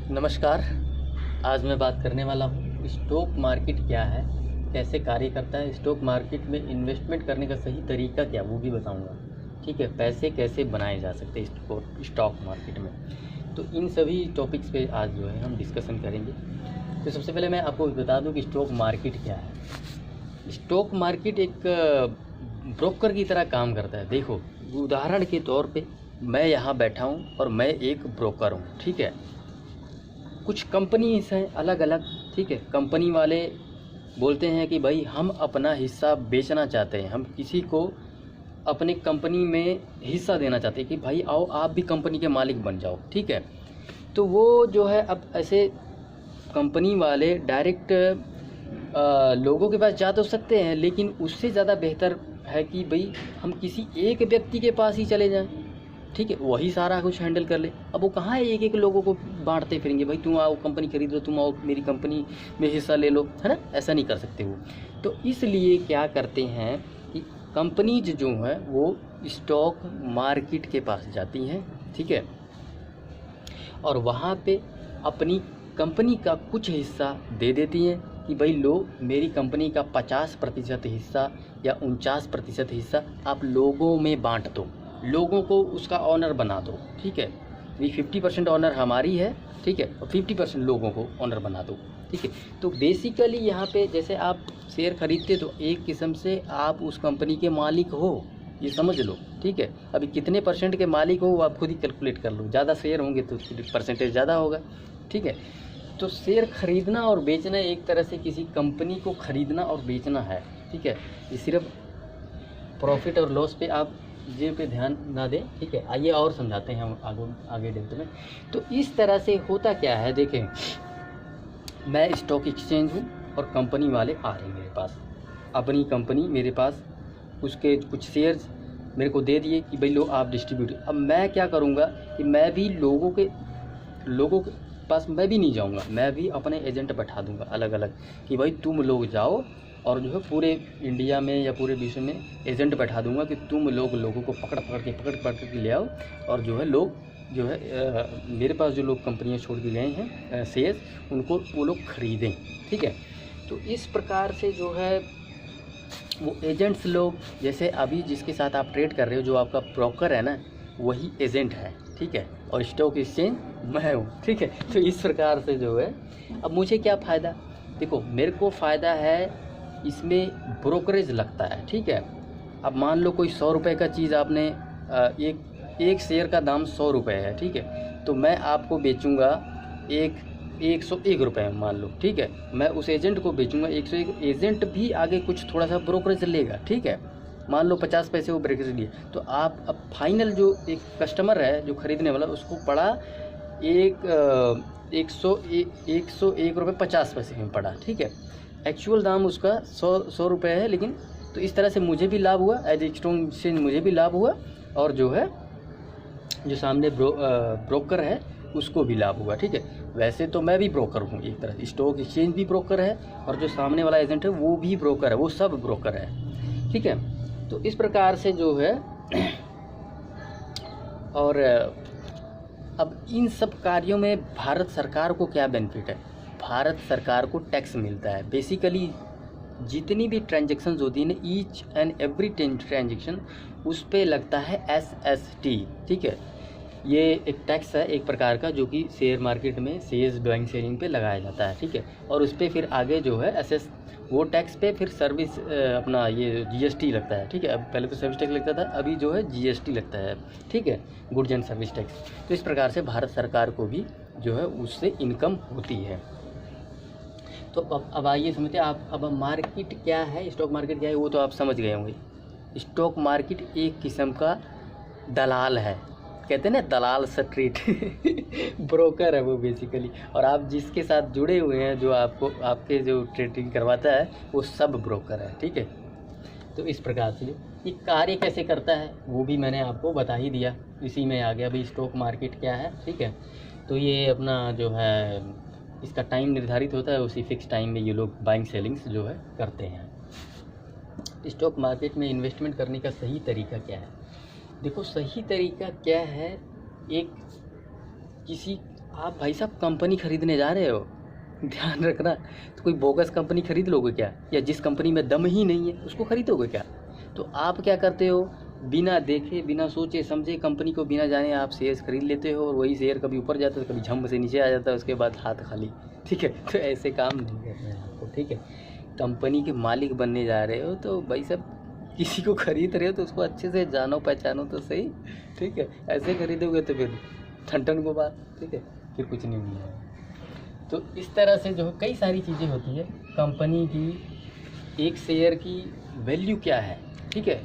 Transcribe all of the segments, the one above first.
नमस्कार। आज मैं बात करने वाला हूँ स्टॉक मार्केट क्या है, कैसे कार्य करता है, स्टॉक मार्केट में इन्वेस्टमेंट करने का सही तरीका क्या वो भी बताऊँगा। ठीक है, पैसे कैसे बनाए जा सकते हैं स्टॉक मार्केट में, तो इन सभी टॉपिक्स पे आज जो है हम डिस्कशन करेंगे। तो सबसे पहले मैं आपको बता दूँ कि स्टॉक मार्केट क्या है। स्टॉक मार्केट एक ब्रोकर की तरह काम करता है। देखो, उदाहरण के तौर पे मैं यहाँ बैठा हूँ और मैं एक ब्रोकर हूँ। ठीक है, कुछ कंपनीज हैं अलग अलग। ठीक है, कंपनी वाले बोलते हैं कि भाई हम अपना हिस्सा बेचना चाहते हैं, हम किसी को अपने कंपनी में हिस्सा देना चाहते हैं कि भाई आओ आप भी कंपनी के मालिक बन जाओ। ठीक है, तो वो जो है अब ऐसे कंपनी वाले डायरेक्ट लोगों के पास जा तो सकते हैं, लेकिन उससे ज़्यादा बेहतर है कि भाई हम किसी एक व्यक्ति के पास ही चले जाएं। ठीक है, वही सारा कुछ हैंडल कर ले। अब वो कहाँ है एक एक लोगों को बांटते फिरेंगे, भाई तुम आओ कंपनी खरीद लो, तुम आओ मेरी कंपनी में हिस्सा ले लो, है ना। ऐसा नहीं कर सकते वो। तो इसलिए क्या करते हैं कि कंपनीज जो है वो स्टॉक मार्केट के पास जाती हैं। ठीक है, और वहाँ पे अपनी कंपनी का कुछ हिस्सा दे देती हैं कि भाई लो मेरी कंपनी का 50% हिस्सा या 49% हिस्सा आप लोगों में बांट दो, लोगों को उसका ऑनर बना दो। ठीक है, ये 50% ऑनर हमारी है। ठीक है, और 50% लोगों को ऑनर बना दो। ठीक है, तो बेसिकली यहाँ पे जैसे आप शेयर खरीदते तो एक किस्म से आप उस कंपनी के मालिक हो, ये समझ लो। ठीक है, अभी कितने परसेंट के मालिक हो वो आप खुद ही कैलकुलेट कर लो, ज़्यादा शेयर होंगे तो परसेंटेज ज़्यादा होगा। ठीक है, तो शेयर खरीदना और बेचना एक तरह से किसी कंपनी को खरीदना और बेचना है। ठीक है, ये सिर्फ प्रॉफिट और लॉस पे आप ये पे ध्यान ना दें। ठीक है, आइए और समझाते हैं हम आगे डेप्थ में। तो इस तरह से होता क्या है, देखें मैं स्टॉक एक्सचेंज हूँ और कंपनी वाले आ रहे हैं मेरे पास, अपनी कंपनी मेरे पास उसके कुछ शेयर्स मेरे को दे दिए कि भाई लो आप डिस्ट्रीब्यूट। अब मैं क्या करूँगा कि मैं भी लोगों के पास मैं भी नहीं जाऊँगा, मैं भी अपने एजेंट बैठा दूँगा अलग अलग कि भाई तुम लोग जाओ, और जो है पूरे इंडिया में या पूरे विश्व में एजेंट बैठा दूंगा कि तुम लोगों को पकड़ पकड़ के ले आओ, और जो है लोग जो है मेरे पास जो लोग कंपनियां छोड़ के गए हैं शेयर्स, उनको वो लोग खरीदें। ठीक है, तो इस प्रकार से जो है वो एजेंट्स लोग, जैसे अभी जिसके साथ आप ट्रेड कर रहे हो जो आपका ब्रोकर है ना, वही एजेंट है। ठीक है, और स्टॉक एक्सचेंज मैं हूँ। ठीक है, तो इस प्रकार से जो है अब मुझे क्या फ़ायदा, देखो मेरे को फ़ायदा है इसमें ब्रोकरेज लगता है। ठीक है, अब मान लो कोई 100 रुपये का चीज़ आपने एक शेयर का दाम 100 रुपये है। ठीक है, तो मैं आपको बेचूंगा 101 रुपये मान लो। ठीक है, मैं उस एजेंट को बेचूंगा 101, एजेंट भी आगे कुछ थोड़ा सा ब्रोकरेज लेगा। ठीक है, मान लो 50 पैसे वो ब्रोकरेज लिए, तो आप अब फाइनल जो एक कस्टमर है जो ख़रीदने वाला उसको पड़ा 101 रुपये 50 पैसे में पड़ा। ठीक है, एक्चुअल दाम उसका 100 रुपये है, लेकिन तो इस तरह से मुझे भी लाभ हुआ, एज स्टॉक से मुझे भी लाभ हुआ, और जो है जो सामने ब्रोकर है उसको भी लाभ हुआ। ठीक है, वैसे तो मैं भी ब्रोकर हूँ एक तरह से, स्टॉक एक्सचेंज भी ब्रोकर है और जो सामने वाला एजेंट है वो भी ब्रोकर है, वो सब ब्रोकर है। ठीक है, तो इस प्रकार से जो है और अब इन सब कार्यों में भारत सरकार को क्या बेनिफिट है, भारत सरकार को टैक्स मिलता है। बेसिकली जितनी भी ट्रांजैक्शंस होती है ना, ईच एंड एवरी ट्रांजैक्शन उस पे लगता है SST। ठीक है, ये एक टैक्स है एक प्रकार का जो कि शेयर मार्केट में शेयर्स बाइंग सेलिंग पे लगाया जाता है। ठीक है, और उस पर फिर आगे जो है वो टैक्स पे फिर सर्विस अपना ये GST लगता है। ठीक है, अब पहले तो सर्विस टैक्स लगता था, अभी जो है GST लगता है। ठीक है, गुड्स एंड सर्विस टैक्स। तो इस प्रकार से भारत सरकार को भी जो है उससे इनकम होती है। तो अब आइए समझते हैं आप, अब मार्केट क्या है, स्टॉक मार्केट क्या है वो तो आप समझ गए होंगे। स्टॉक मार्केट एक किस्म का दलाल है, कहते हैं ना दलाल स्ट्रीट ब्रोकर है वो बेसिकली, और आप जिसके साथ जुड़े हुए हैं जो आपको आपके जो ट्रेडिंग करवाता है वो सब ब्रोकर है। ठीक है, तो इस प्रकार से ये कार्य कैसे करता है वो भी मैंने आपको बता ही दिया, इसी में आ गया भाई स्टॉक मार्केट क्या है। ठीक है, तो ये अपना जो है इसका टाइम निर्धारित होता है, उसी फिक्स टाइम में ये लोग बाइंग सेलिंग्स जो है करते हैं। स्टॉक मार्केट में इन्वेस्टमेंट करने का सही तरीका क्या है, देखो सही तरीका क्या है, एक किसी आप भाई साहब कंपनी खरीदने जा रहे हो, ध्यान रखना, तो कोई बोगस कंपनी खरीद लोगे क्या, या जिस कंपनी में दम ही नहीं है उसको खरीदोगे क्या। तो आप क्या करते हो, बिना देखे बिना सोचे समझे कंपनी को बिना जाने आप शेयर्स खरीद लेते हो, और वही शेयर कभी ऊपर जाता है कभी झम से नीचे आ जाता है, उसके बाद हाथ खाली। ठीक है, तो ऐसे काम नहीं करना है आपको। ठीक है, कंपनी के मालिक बनने जा रहे हो तो भाई साहब किसी को खरीद रहे हो तो उसको अच्छे से जानो पहचानो तो सही। ठीक है, ऐसे खरीदोगे तो फिर ठन को बात। ठीक है, फिर कुछ नहीं मिलेगा। तो इस तरह से जो कई सारी चीज़ें होती है, कंपनी की एक शेयर की वैल्यू क्या है। ठीक है,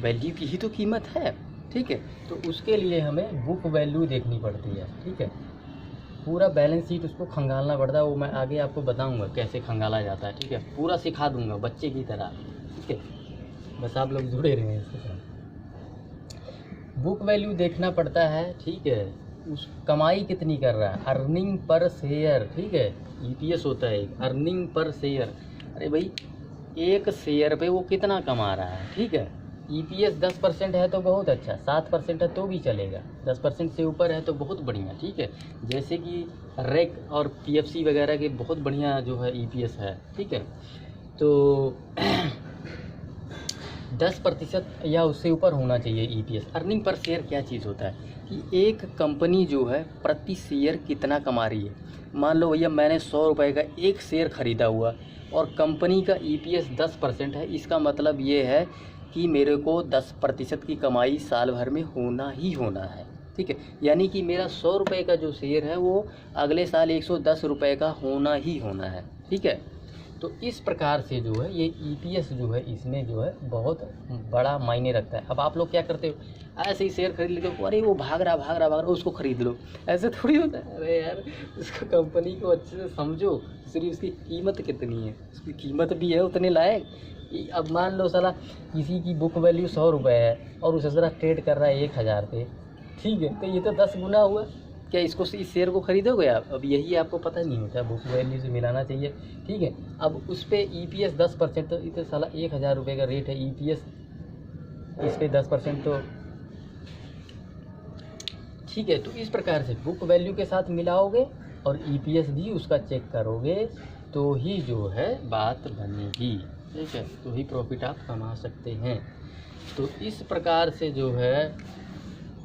वैल्यू की ही तो कीमत है। ठीक है, तो उसके लिए हमें बुक वैल्यू देखनी पड़ती है। ठीक है, पूरा बैलेंस शीट उसको खंगालना पड़ता है, वो मैं आगे आपको बताऊंगा कैसे खंगाला जाता है। ठीक है, पूरा सिखा दूंगा बच्चे की तरह। ठीक है, बस आप लोग जुड़े रहें इसके साथ। बुक वैल्यू देखना पड़ता है। ठीक है, उस कमाई कितनी कर रहा है, अर्निंग पर शेयर। ठीक है, ईपीएस होता है एक, अर्निंग पर शेयर। अरे भाई एक शेयर पे वो कितना कमा रहा है। ठीक है, ईपीएस 10% है तो बहुत अच्छा, 7% है तो भी चलेगा, 10% से ऊपर है तो बहुत बढ़िया। ठीक है, जैसे कि रेक और पीएफसी वगैरह के बहुत बढ़िया जो है ईपीएस है। ठीक है, तो 10% या उससे ऊपर होना चाहिए ईपीएस। अर्निंग पर शेयर क्या चीज़ होता है कि एक कंपनी जो है प्रति शेयर कितना कमा रही है। मान लो भैया मैंने 100 रुपये का एक शेयर ख़रीदा हुआ और कंपनी का ईपीएस 10% है, इसका मतलब ये है कि मेरे को 10% की कमाई साल भर में होना ही होना है। ठीक है, यानी कि मेरा 100 रुपये का जो शेयर है वो अगले साल 110 रुपये का होना ही होना है। ठीक है, तो इस प्रकार से जो है ये ईपीएस जो है इसमें जो है बहुत बड़ा मायने रखता है। अब आप लोग क्या करते हो, ऐसे ही शेयर खरीद लेते हो, अरे वो भाग रहा उसको खरीद लो, ऐसे थोड़ी होता है। अरे यार उसको कंपनी को अच्छे से समझो, सिर्फ उसकी कीमत कितनी है, उसकी कीमत भी है उतने लायक। अब मान लो साला किसी की बुक वैल्यू 100 रुपये है और उसे ज़रा ट्रेड कर रहा है 1000 पे। ठीक है, तो ये तो 10 गुना हुआ। क्या इसको इस शेयर को खरीदोगे आप? अब यही आपको पता नहीं होता, बुक वैल्यू से मिलाना चाहिए। ठीक है, अब उस पर ईपीएस 10%, तो इतना साला 1000 रुपये का रेट है, ईपीएस इस पर 10% तो ठीक है। तो इस प्रकार से बुक वैल्यू के साथ मिलाओगे और ईपीएस भी उसका चेक करोगे तो ही जो है बात बनेगी। ठीक है, तो ही प्रॉफिट आप कमा सकते हैं। तो इस प्रकार से जो है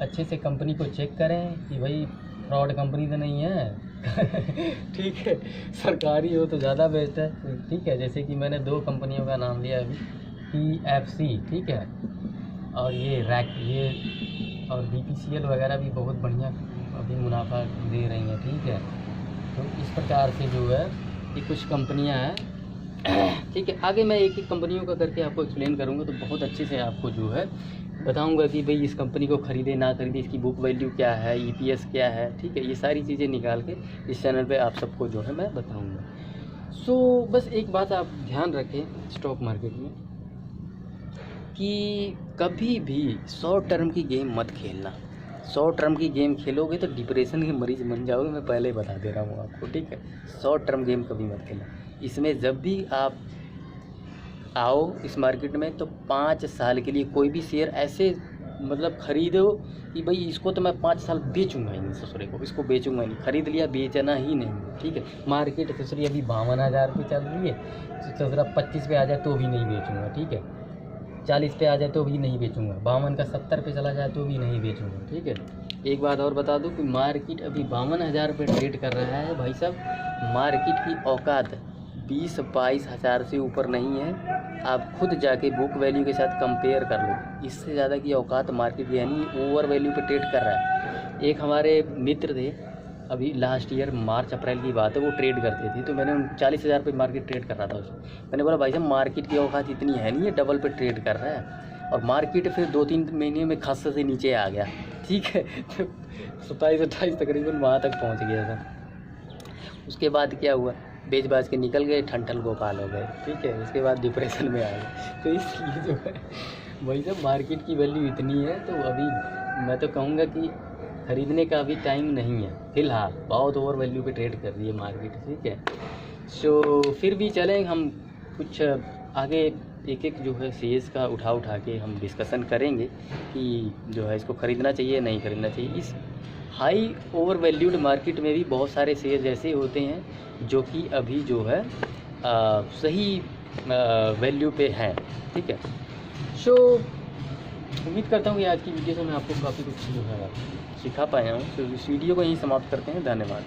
अच्छे से कंपनी को चेक करें कि भाई फ्रॉड कंपनी तो नहीं है। ठीक है, सरकारी हो तो ज़्यादा बेस्ट है। ठीक है, जैसे कि मैंने 2 कंपनियों का नाम लिया अभी, पीएफसी, ठीक है, और ये रैक, ये और बीपीसीएल वगैरह भी बहुत बढ़िया अभी मुनाफा दे रही हैं। ठीक है, तो इस प्रकार से जो है ये कुछ कंपनियां हैं। ठीक है, आगे मैं एक एक कंपनियों का करके आपको एक्सप्लेन करूंगा, तो बहुत अच्छे से आपको जो है बताऊंगा कि भाई इस कंपनी को ख़रीदे ना खरीदे, इसकी बुक वैल्यू क्या है, ईपीएस क्या है। ठीक है, ये सारी चीज़ें निकाल के इस चैनल पे आप सबको जो है मैं बताऊंगा। सो बस एक बात आप ध्यान रखें स्टॉक मार्केट में कि कभी भी शॉर्ट टर्म की गेम मत खेलना। शॉर्ट टर्म की गेम खेलोगे तो डिप्रेशन के मरीज बन जाओगे, मैं पहले ही बता दे रहा हूँ आपको। ठीक है, शॉर्ट टर्म गेम कभी मत खेलना। इसमें जब भी आप आओ इस मार्केट में तो 5 साल के लिए कोई भी शेयर ऐसे मतलब खरीदो कि भाई इसको तो मैं 5 साल बेचूंगा ही नहीं, ससुरे को इसको बेचूंगा नहीं, खरीद लिया बेचना ही नहीं। ठीक है, मार्केट ससुरी अभी 52,000 पे चल रही है, ससुरा 25 पे आ जाए तो भी नहीं बेचूंगा। ठीक है, 40 पे आ जाए तो भी नहीं बेचूंगा, 52 का 70 पे चला जाए तो भी नहीं बेचूंगा। ठीक है, एक बात और बता दूं कि मार्केट अभी 52,000 पे ट्रेड कर रहा है भाई साहब। मार्केट की औकात 20-22 हज़ार से ऊपर नहीं है। आप खुद जाके बुक वैल्यू के साथ कंपेयर कर लो, इससे ज़्यादा की औकात मार्केट यानी ओवर वैल्यू पे ट्रेड कर रहा है। एक हमारे मित्र थे, अभी लास्ट ईयर मार्च अप्रैल की बात है, वो ट्रेड करते थे, तो मैंने 40,000 पे मार्केट ट्रेड कर रहा था उसमें। मैंने बोला भाई साहब मार्केट की औकात इतनी है नहीं है, डबल पे ट्रेड कर रहा है। और मार्केट फिर 2-3 महीने में खासे से नीचे आ गया। ठीक है, तो 27-28 तकरीबन वहाँ तक पहुँच गया था। उसके बाद क्या हुआ, बेच बाज के निकल गए, ठंठल गोपाल हो गए। ठीक है, उसके बाद डिप्रेशन में आ गए। तो इसलिए जो है भाई साहब मार्केट की वैल्यू इतनी है, तो अभी मैं तो कहूँगा कि ख़रीदने का अभी टाइम नहीं है फ़िलहाल, बहुत ओवर वैल्यू पे ट्रेड कर रही है मार्केट। ठीक है, सो फिर भी चलें हम कुछ आगे एक एक जो है शेयर्स का उठा के हम डिस्कशन करेंगे कि जो है इसको ख़रीदना चाहिए नहीं ख़रीदना चाहिए। इस हाई ओवर वैल्यूड मार्केट में भी बहुत सारे शेयर ऐसे होते हैं जो कि अभी जो है सही वैल्यू पे हैं। ठीक है, सो उम्मीद करता हूँ कि आज की वीडियो से मैं आपको काफ़ी कुछ जो है सिखा पाया हूँ। तो इस वीडियो को यहीं समाप्त करते हैं। धन्यवाद।